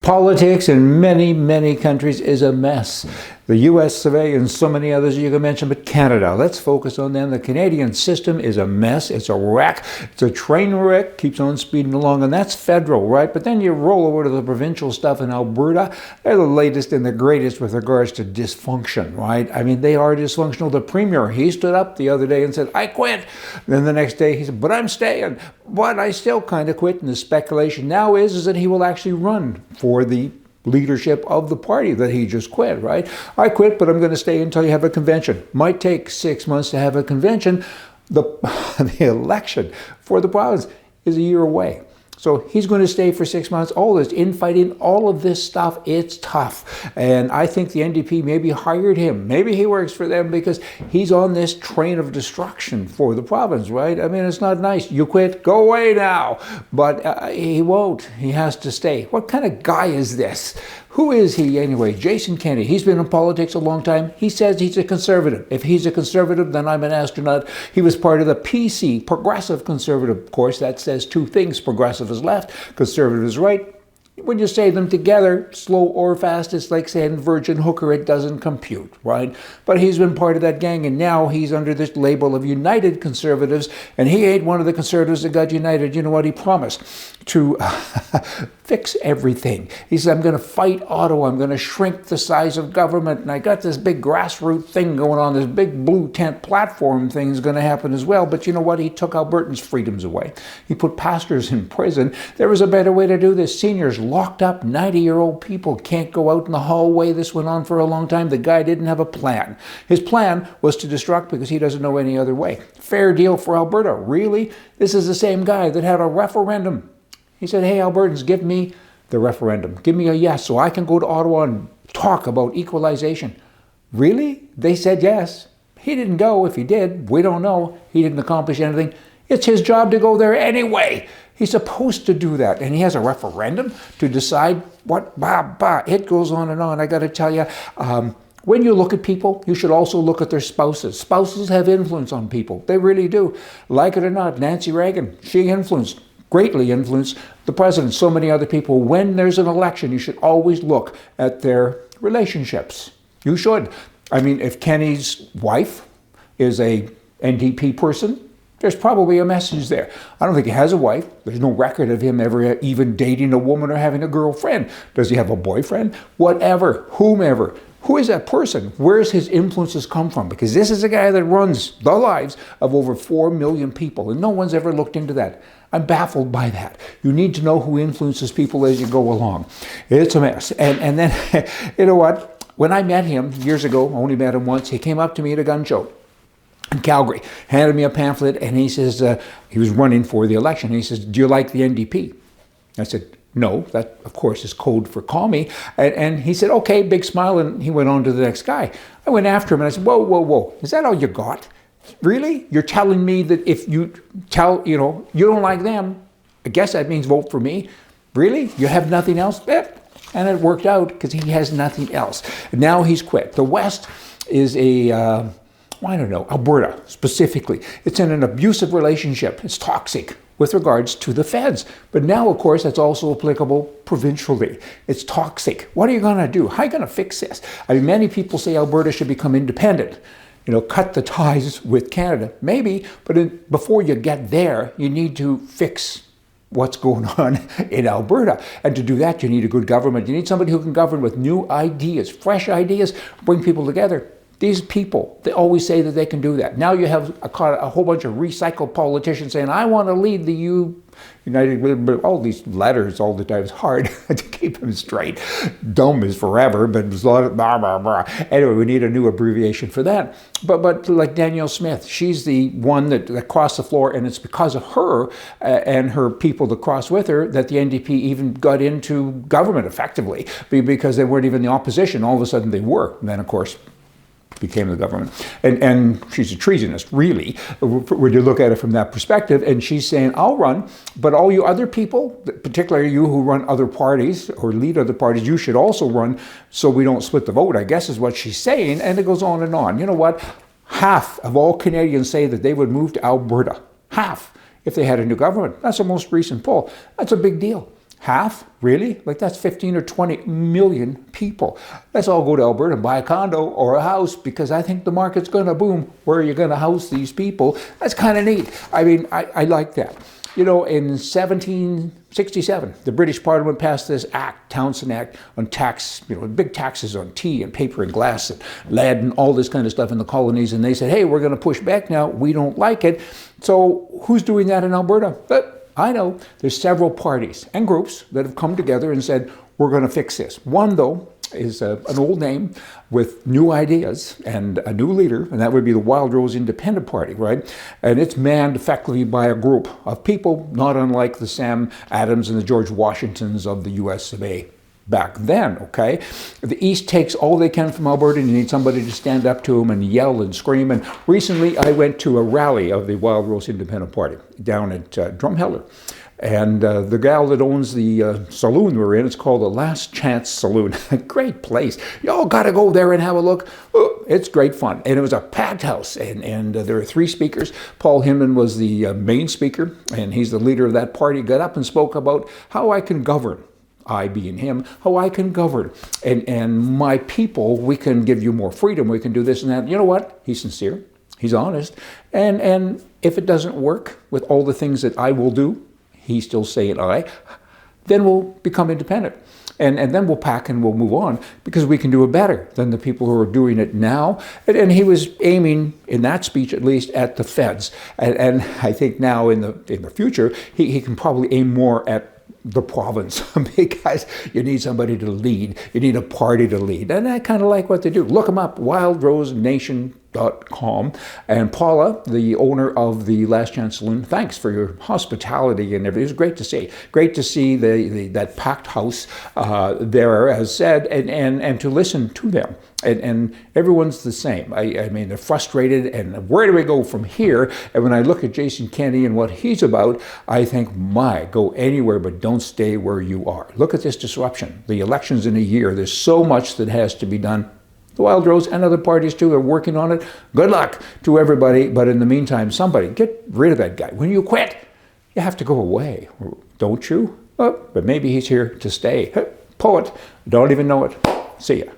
Politics in many, many countries is a mess. The US of A and so many others you can mention, but Canada, let's focus on them. The Canadian system is a mess. It's a wreck. It's a train wreck, keeps on speeding along, and that's federal, right? But then you roll over to the provincial stuff in Alberta. They're the latest and the greatest with regards to dysfunction, right? I mean, they are dysfunctional. The premier, he stood up the other day and said, I quit. Then the next day he said, but I'm staying. But I still kind of quit. And the speculation now is that he will actually run for the leadership of the party that he just quit, right? I quit, but I'm going to stay until you have a convention. Might take 6 months to have a convention. The election for the province is a year away. So he's going to stay for 6 months. All this infighting, all of this stuff, it's tough. And I think the NDP maybe hired him. Maybe he works for them because he's on this train of destruction for the province, right? I mean, it's not nice. You quit, go away now. But he won't. He has to stay. What kind of guy is this? Who is he anyway? Jason Kenney. He's been in politics a long time. He says he's a conservative. If he's a conservative, then I'm an astronaut. He was part of the PC, Progressive Conservative. Of course, that says two things. Progressive is left, conservative is right. When you say them together, slow or fast, it's like saying virgin hooker, it doesn't compute, right? But he's been part of that gang, and now he's under this label of United Conservatives, and he ain't one of the conservatives that got united. You know what? He promised to fix everything. He said, I'm going to fight Ottawa. I'm going to shrink the size of government, and I got this big grassroots thing going on. This big blue tent platform thing is going to happen as well. But you know what? He took Albertans' freedoms away. He put pastors in prison. There was a better way to do this. Seniors locked up, 90-year-old people can't go out in the hallway. This went on for a long time. The guy didn't have a plan. His plan was to destruct because he doesn't know any other way. Fair deal for Alberta. Really? This is the same guy that had a referendum. He said, hey, Albertans, give me the referendum. Give me a yes so I can go to Ottawa and talk about equalization. Really? They said yes. He didn't go. If he did, we don't know. He didn't accomplish anything. It's his job to go there anyway. He's supposed to do that. And he has a referendum to decide what, it goes on and on. I got to tell you, when you look at people, you should also look at their spouses. Spouses have influence on people. They really do. Like it or not, Nancy Reagan, she greatly influenced the president, so many other people. When there's an election, you should always look at their relationships. You should. I mean, if Kenny's wife is a NDP person, there's probably a message there. I don't think he has a wife. There's no record of him ever even dating a woman or having a girlfriend. Does he have a boyfriend? Whatever, whomever. Who is that person? Where's his influences come from? Because this is a guy that runs the lives of over 4 million people, and no one's ever looked into that. I'm baffled by that. You need to know who influences people as you go along. It's a mess. And then, you know what? When I met him years ago, I only met him once, he came up to me at a gun show in Calgary, handed me a pamphlet, and he says, he was running for the election. He says, do you like the NDP? I said, no, that of course is code for call me. And he said, okay, big smile, and he went on to the next guy. I went after him and I said, whoa, is that all you got? Really? You're telling me that if you you don't like them, I guess that means vote for me? Really? You have nothing else? And it worked out because he has nothing else. Now he's quit. The West is Alberta specifically. It's in an abusive relationship. It's toxic with regards to the feds. But now, of course, that's also applicable provincially. It's toxic. What are you going to do? How are you going to fix this? I mean, many people say Alberta should become independent. Cut the ties with Canada. Maybe, but before you get there, you need to fix what's going on in Alberta. And to do that, you need a good government. You need somebody who can govern with new ideas, fresh ideas, bring people together. These people, they always say that they can do that. Now you have a whole bunch of recycled politicians saying, I want to lead the United, all these letters all the time. It's hard to keep them straight. Dumb is forever, but there's a lot of blah, blah, blah. Anyway, we need a new abbreviation for that. But like Danielle Smith, she's the one that crossed the floor, and it's because of her and her people that crossed with her that the NDP even got into government effectively, because they weren't even the opposition. All of a sudden they were. And then, of course, became the government. And she's a treasonist, really, when you look at it from that perspective. And she's saying, I'll run, but all you other people, particularly you who run other parties or lead other parties, you should also run so we don't split the vote, I guess is what she's saying. And it goes on and on. You know what? Half of all Canadians say that they would move to Alberta. Half, if they had a new government. That's the most recent poll. That's a big deal. Half? Really? Like that's 15 or 20 million people. Let's all go to Alberta and buy a condo or a house because I think the market's going to boom. Where are you going to house these people? That's kind of neat. I mean, I like that. You know, in 1767, the British Parliament passed this act, Townshend Act, on tax, big taxes on tea and paper and glass and lead and all this kind of stuff in the colonies. And they said, hey, we're going to push back now. We don't like it. So who's doing that in Alberta? But I know there's several parties and groups that have come together and said, we're going to fix this. One, though, is an old name with new ideas and a new leader, and that would be the WildRose Independent Party, right? And it's manned effectively by a group of people, not unlike the Sam Adams and the George Washingtons of the US of A. Back then, okay? The East takes all they can from Alberta, and you need somebody to stand up to them and yell and scream. And recently I went to a rally of the WildRose Independent Party down at Drumheller. And the gal that owns the saloon we're in, it's called the Last Chance Saloon. A great place. You all got to go there and have a look. Oh, it's great fun. And it was a packed house. And there were 3 speakers. Paul Hinman was the main speaker, and he's the leader of that party. Got up and spoke about how I can govern. I being him, how I can govern. And my people, we can give you more freedom. We can do this and that. You know what? He's sincere. He's honest. And if it doesn't work with all the things that I will do, he's still saying I, then we'll become independent. And then we'll pack and we'll move on because we can do it better than the people who are doing it now. And he was aiming, in that speech at least, at the feds. And I think now in the future, he can probably aim more at the province because you need somebody to lead. You need a party to lead. And I kind of like what they do. Look them up, wildrosenation.com. And Paula, the owner of the Last Chance Saloon, thanks for your hospitality and everything. It was great to see. Great to see that packed house there, as said, and to listen to them. And everyone's the same. I mean, they're frustrated, and where do we go from here? And when I look at Jason Kenney and what he's about, I think, go anywhere, but don't stay where you are. Look at this disruption. The election's in a year. There's so much that has to be done. The WildRose and other parties too are working on it. Good luck to everybody. But in the meantime, somebody get rid of that guy. When you quit, you have to go away, don't you? Oh, but maybe he's here to stay. Poet, don't even know it. See ya.